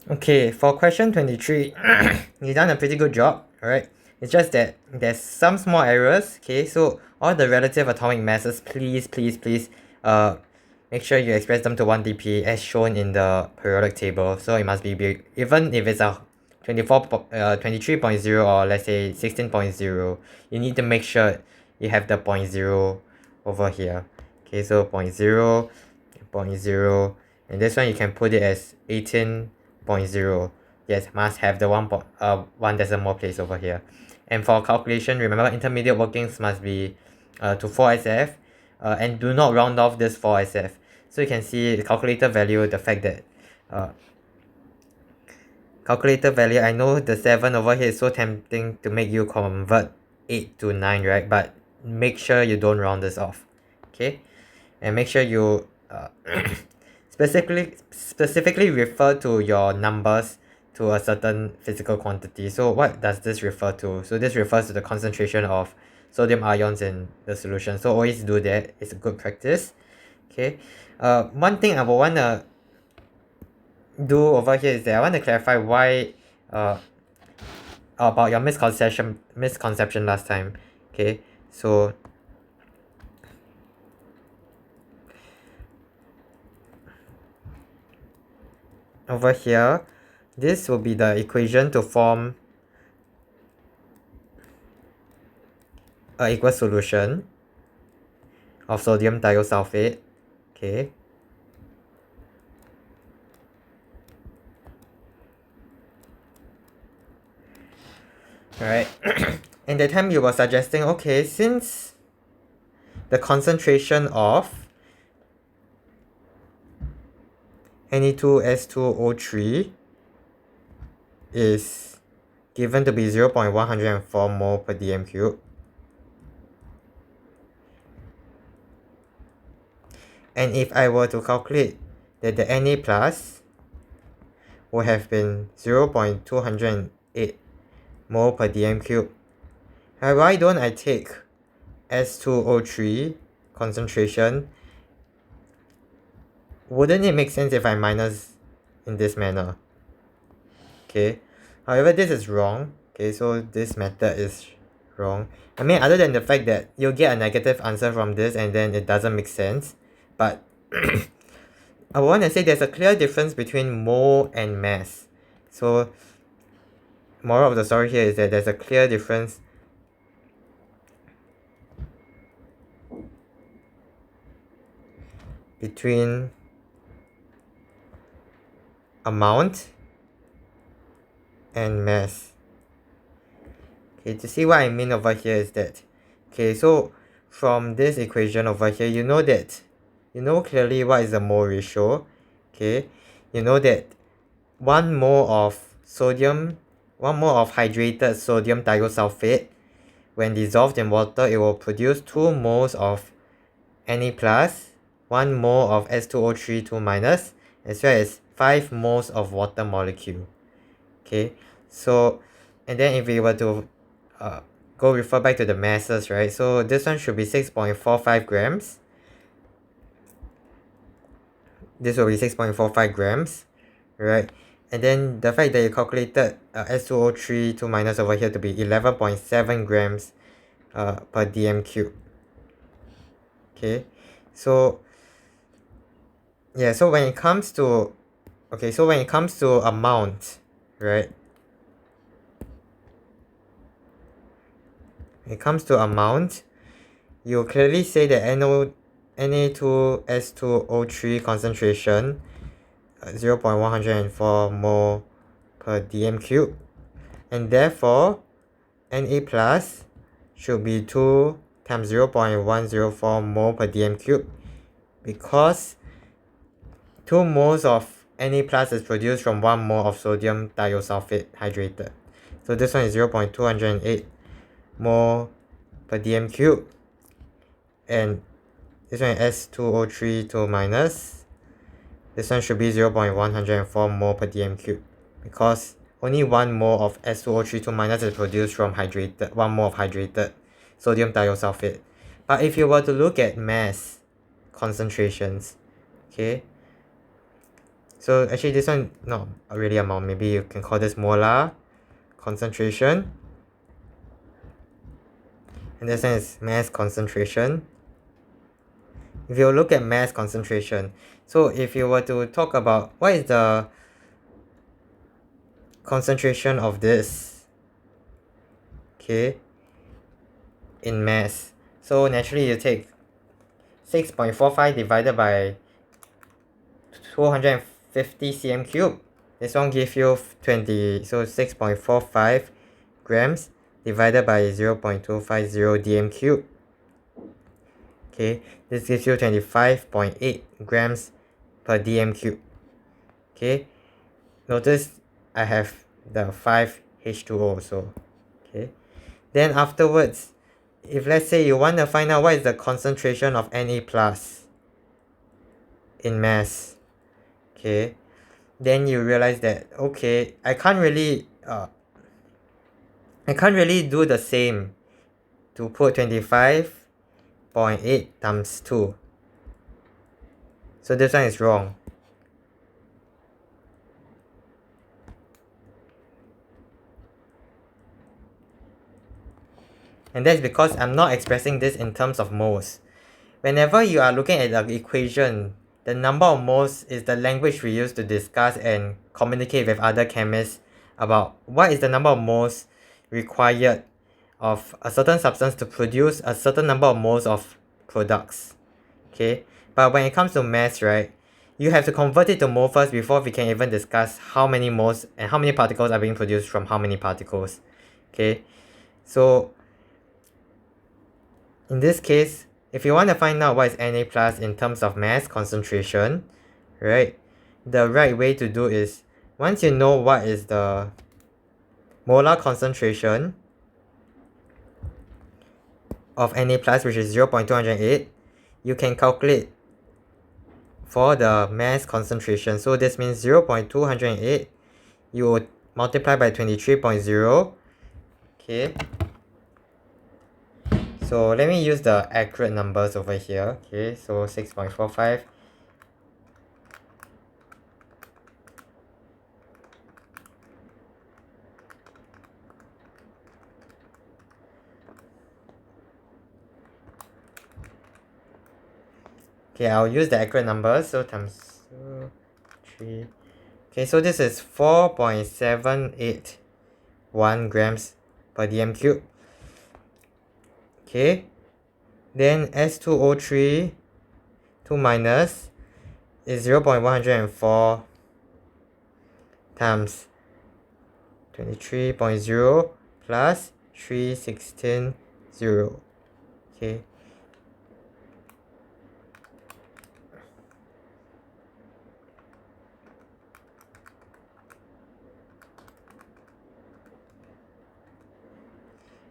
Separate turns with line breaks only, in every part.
Okay, for question 23, you done a pretty good job, alright? It's just that there's some small errors, okay? So all the relative atomic masses, please, make sure you express them to 1 dp as shown in the periodic table. So it must be big, even if it's a 23.0 or let's say 16.0, you need to make sure you have the point 0 over here. Okay, so point 0, point 0, and this one you can put it as 18.0. Yes, must have the one decimal place over here. And for calculation, remember intermediate workings must be to 4SF, and do not round off this 4SF. So you can see the calculator value, the fact that calculator value, I know the 7 over here is so tempting to make you convert 8 to 9, right? But make sure you don't round this off, okay? And make sure you specifically refer to your numbers to a certain physical quantity. So what does this refer to? So this refers to the concentration of sodium ions in the solution. So always do that. It's a good practice. Okay. One thing I would wanna do over here is that I want to clarify why about your misconception last time. Okay. So over here, this will be the equation to form a aqueous solution of sodium thiosulfate. Okay. Alright. And that time you were suggesting, okay, since the concentration of Ne2S2O3 is given to be 0.104 mole per dm cube, and if I were to calculate that the Na plus would have been 0.208 mole per dm cube, why don't I take S2O3 concentration? Wouldn't it make sense if I minus in this manner? Okay, however, this is wrong. Okay, so this method is wrong. I mean, other than the fact that you'll get a negative answer from this and then it doesn't make sense, but I want to say there's a clear difference between mole and mass. So moral of the story here is that there's a clear difference between amount and mass. Okay, to see what I mean over here is that, okay, so from this equation over here, you know clearly what is the mole ratio. Okay, you know that 1 mole of hydrated sodium thiosulfate, when dissolved in water, it will produce 2 moles of Na plus, 1 mole of S2O3 2 minus, as well as 5 moles of water molecule. Okay, so and then if we were to go refer back to the masses, right? So this one should be 6.45 grams. This will be 6.45 grams, right? And then the fact that you calculated S2O3 2 minus over here to be 11.7 grams per dm cube. Okay, so yeah, so when it comes to amount, right? When it comes to amount, you clearly say that Na2S2O3 concentration 0.104 mole per dm cube, and therefore Na plus should be 2 times 0.104 mole per dm cube, because 2 moles of Na plus is produced from 1 mole of sodium thiosulfate hydrated. So this one is 0.208 mole per dm cube, and this one is S2O3 2 minus. This one should be 0.104 mole per dm cube, because only 1 mole of S2O3 2 minus is produced from 1 mole of hydrated sodium thiosulfate. But if you were to look at mass concentrations, okay, So actually this one not really amount, maybe you can call this molar concentration, and this one is mass concentration. If you look at mass concentration, so if you were to talk about what is the concentration of this, okay, in mass, so naturally you take 6.45 divided by 250 cm cube. This one give you 20, so 6.45 grams divided by 0.250 dm cube. Okay, this gives you 25.8 grams per dm cube. Okay, notice I have the 5 H2O also. Okay, then afterwards, if let's say you want to find out what is the concentration of Na plus in mass, okay, then you realize that okay, I can't really do the same to put 25.8 times 2. So this one is wrong. And that's because I'm not expressing this in terms of moles. Whenever you are looking at the equation, the number of moles is the language we use to discuss and communicate with other chemists about what is the number of moles required of a certain substance to produce a certain number of moles of products. Okay, but when it comes to mass, right, you have to convert it to mole first before we can even discuss how many moles and how many particles are being produced from how many particles. Okay, so in this case, if you want to find out what is Na plus in terms of mass concentration, right, the right way to do is, once you know what is the molar concentration of Na plus, which is 0.208, you can calculate for the mass concentration. So this means 0.208, you would multiply by 23.0. Okay, so let me use the accurate numbers over here. Okay, so 6.45. Okay, I'll use the accurate numbers, so times 3. Okay, so this is 4.781 grams per dm cube. Okay, then S2O3 2 minus is 0.104 times 23.0 plus 316.0. Okay,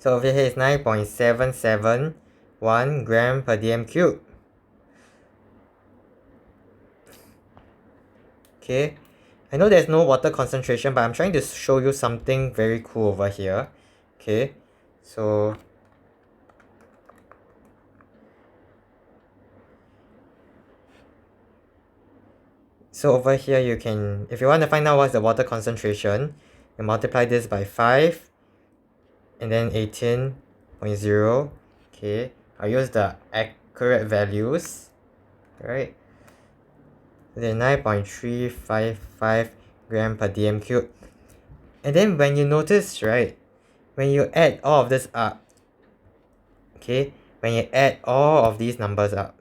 so over here is 9.771 gram per dm cube. Okay, I know there's no water concentration, but I'm trying to show you something very cool over here. Okay, so over here you can, if you want to find out what's the water concentration, you multiply this by 5 and then 18.0. Okay, I'll use the accurate values, right? Then 9.355 gram per dm cube. And then when you notice, right, when you add all of this up, okay, when you add all of these numbers up,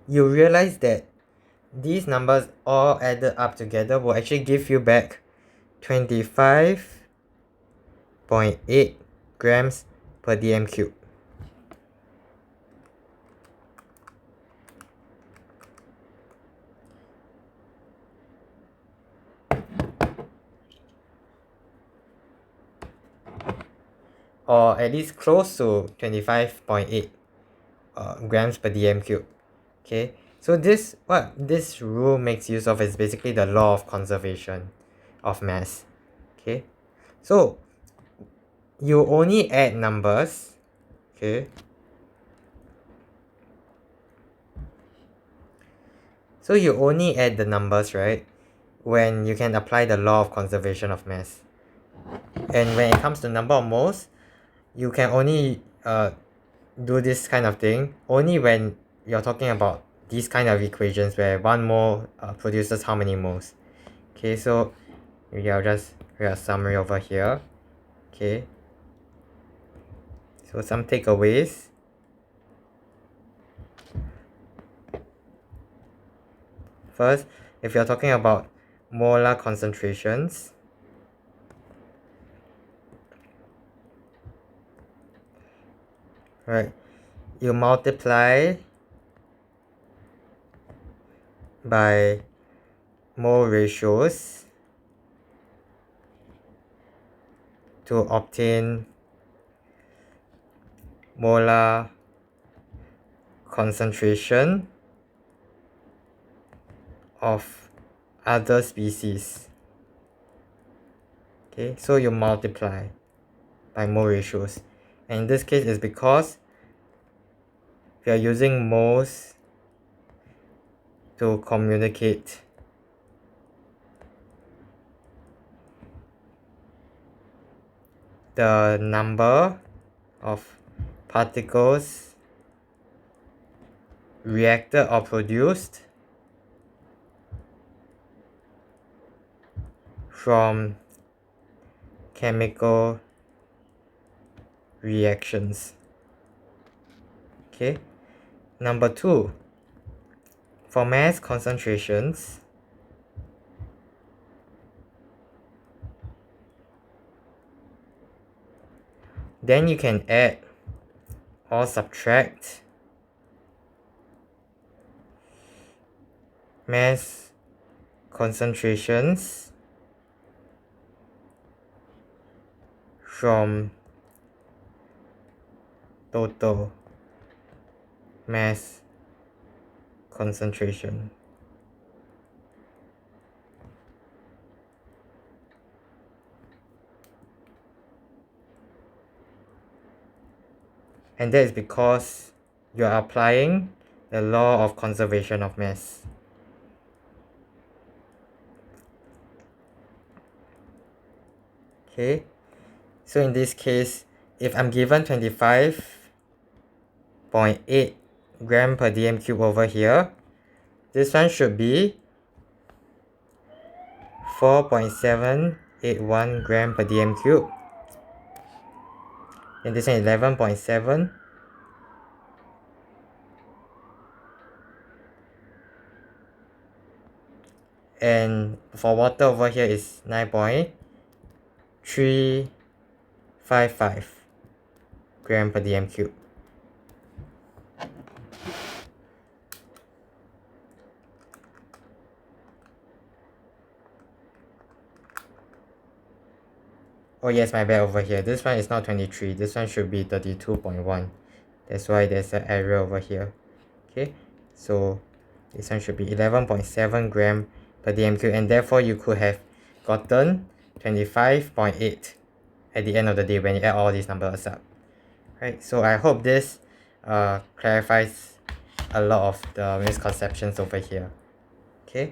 you realize that these numbers all added up together will actually give you back 25.8 grams per dm cube. Or at least close to 25.8 grams per dm cube. Okay, so what this rule makes use of is basically the law of conservation of mass. Okay, so you only add numbers. Okay, So you only add the numbers, right, when you can apply the law of conservation of mass. And when it comes to number of moles, you can only do this kind of thing only when you're talking about these kind of equations where one mole produces how many moles. Okay, so maybe I'll just write a summary over here. Okay, so some takeaways. First, if you're talking about molar concentrations, right, you multiply by mole ratios to obtain molar concentration of other species. Okay, so you multiply by mole ratios, and in this case is because we are using moles to communicate the number of particles reacted or produced from chemical reactions. Okay, number 2, for mass concentrations, then you can add or subtract mass concentrations from total mass concentration. And that is because you are applying the law of conservation of mass. Okay, so in this case, if I'm given 25.8 gram per dm cube over here, this one should be 4.781 gram per dm cube, and this one 11.7, and for water over here is 9.355 gram per dm cube. Oh yes, my bad over here. This one is not 23. This one should be 32.1. That's why there's an error over here. Okay, so this one should be 11.7 gram per dm cube, and therefore you could have gotten 25.8 at the end of the day when you add all these numbers up. Right, so I hope this clarifies a lot of the misconceptions over here. Okay,